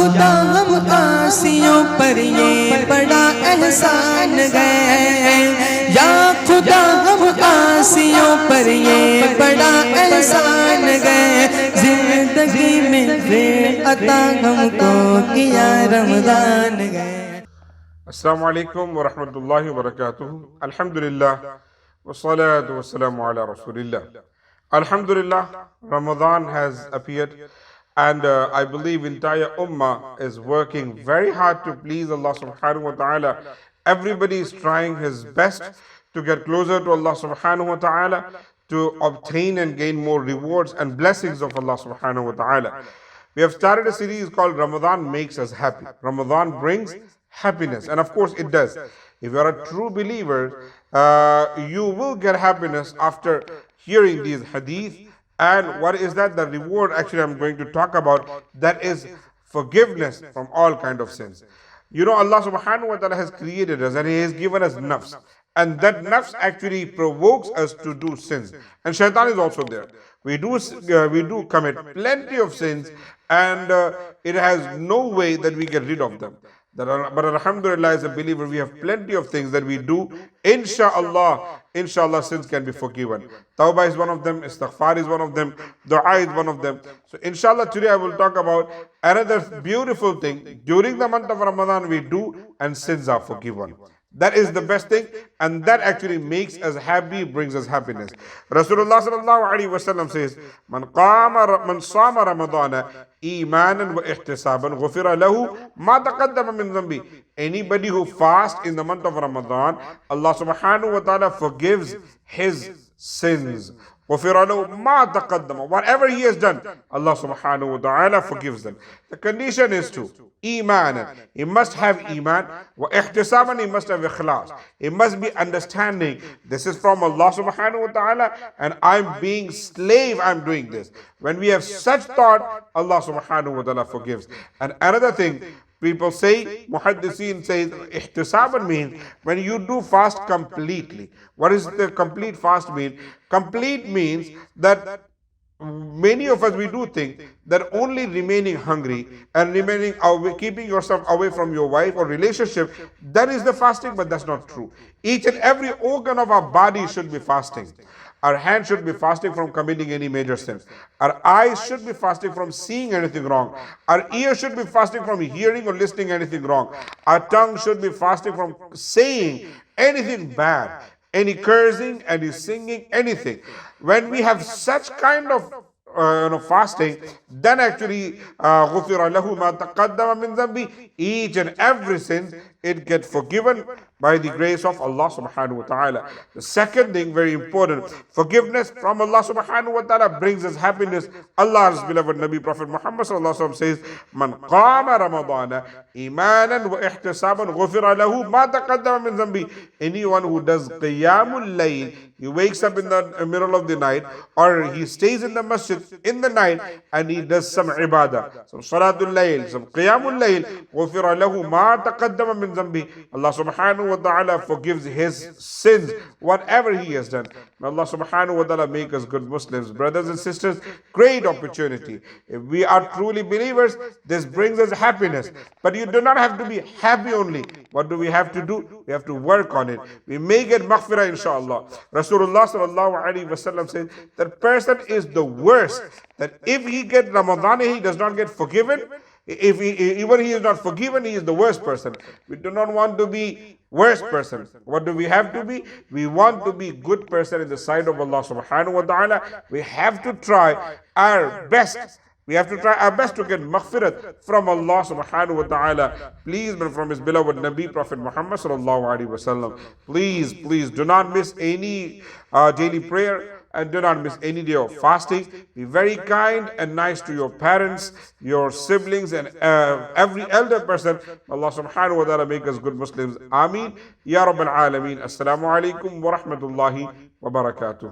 खुदा हम आसियों पर ये बड़ा एहसान है, या खुदा हम आसियों पर ये बड़ा एहसान है, जिंदगी में फिर अता हमको किया रमजान है। Assalamu alaikum wa rahmatullahi wa barakatuh. Alhamdulillah wa salatu wa salamu ala rasulillah. Alhamdulillah, Ramadan has appeared, and I believe entire ummah is working very hard to please Allah subhanahu wa ta'ala. Everybody is trying his best to get closer to Allah subhanahu wa ta'ala, to obtain and gain more rewards and blessings of Allah subhanahu wa ta'ala. We have started a series called Ramadan Makes Us Happy. Ramadan brings happiness, and of course it does. If you are a true believer, you will get happiness after hearing these hadith. And what is that? The reward actually I'm going to talk about, that is forgiveness from all kind of sins. You know, Allah subhanahu wa ta'ala has created us and He has given us nafs, and that nafs actually provokes us to do sins, and shaitan is also there. We do commit plenty of sins, and it has no way that we get rid of them. But alhamdulillah, as a believer, we have plenty of things that we do. Inshallah, sins can be forgiven. Tawbah is one of them, istighfar is one of them, dua is one of them. So inshallah, today I will talk about another beautiful thing. During the month of Ramadan we do, and sins are forgiven. That is the best thing, and that actually makes us happy, brings us happiness. Rasulullah sallallahu alaihi wasallam says, Man sama Ramadana imanan wa ihtisaban ghufira lahu ma taqaddama min dhanbi. Anybody who fasts in the month of Ramadan, Allah subhanahu wa ta'ala forgives his sins. Whatever he has done, Allah subhanahu wa ta'ala forgives them. The condition is to iman. He must have iman. Wa ihtisaban, he must have ikhlas. He must be understanding, this is from Allah subhanahu wa ta'ala, and I'm being slave, I'm doing this. When we have such thought, Allah subhanahu wa ta'ala forgives. And another thing, people say, muhaddiseen says, ihtisaban means when you do fast completely. What does the complete fast mean? Complete means that many of us, we do think that only remaining hungry and remaining away, keeping yourself away from your wife or relationship, that is the fasting, but that's not true. Each and every organ of our body should be fasting. Our hand should be fasting from committing any major sins. Our eyes should be fasting from seeing anything wrong. Our ears should be fasting from hearing or listening anything wrong. Our tongue should be fasting from saying anything bad, any cursing, any singing, anything. When we have such kind of fasting, then actually غُفِرَ لَهُ مَا تَقَدَّمَ مِنْ ذَنْبِهِ, each and every sin, it gets forgiven by the grace of Allah subhanahu wa ta'ala. The second thing, very important, forgiveness from Allah subhanahu wa ta'ala brings us happiness. Allah's beloved Nabi Prophet Muhammad sallallahu alaihi wasallam says, Man qama Ramadana imanan wa ihtisaban ghufira lahu ma taqaddama min dhanbi. Anyone who does qiyamul layl, he wakes up in the middle of the night, or he stays in the masjid in the night and he does some ibadah, some salatul layl, some qiyamul layl, ghufira lahu ma taqaddama min dhanbi. Allah subhanahu wa ta'ala forgives his sins, whatever he has done. May Allah subhanahu wa ta'ala make us good Muslims. Brothers and sisters, great opportunity. If we are truly believers, this brings us happiness. But you do not have to be happy only. What do we have to do? We have to work on it. We may get maghfirah inshallah. Rasulullah sallallahu alaihi wasallam says that person is the worst, that if he get Ramadan, he does not get forgiven. Even he is not forgiven, he is the worst person. We do not want to be worst person. What do we have to be? We want to be good person in the sight of Allah subhanahu wa ta'ala. We have to try our best. We have to try our best to get maghfirat from Allah subhanahu wa ta'ala. Please, from His beloved Nabi Prophet Muhammad sallallahu alaihi wasallam. Please do not miss any daily prayer. And do not miss any day of fasting. Be very kind and nice to your parents, your siblings, and every elder person. Allah subhanahu wa ta'ala make us good Muslims. Ameen. Ya Rabbil Alameen. Assalamu alaikum wa rahmatullahi wa barakatuh.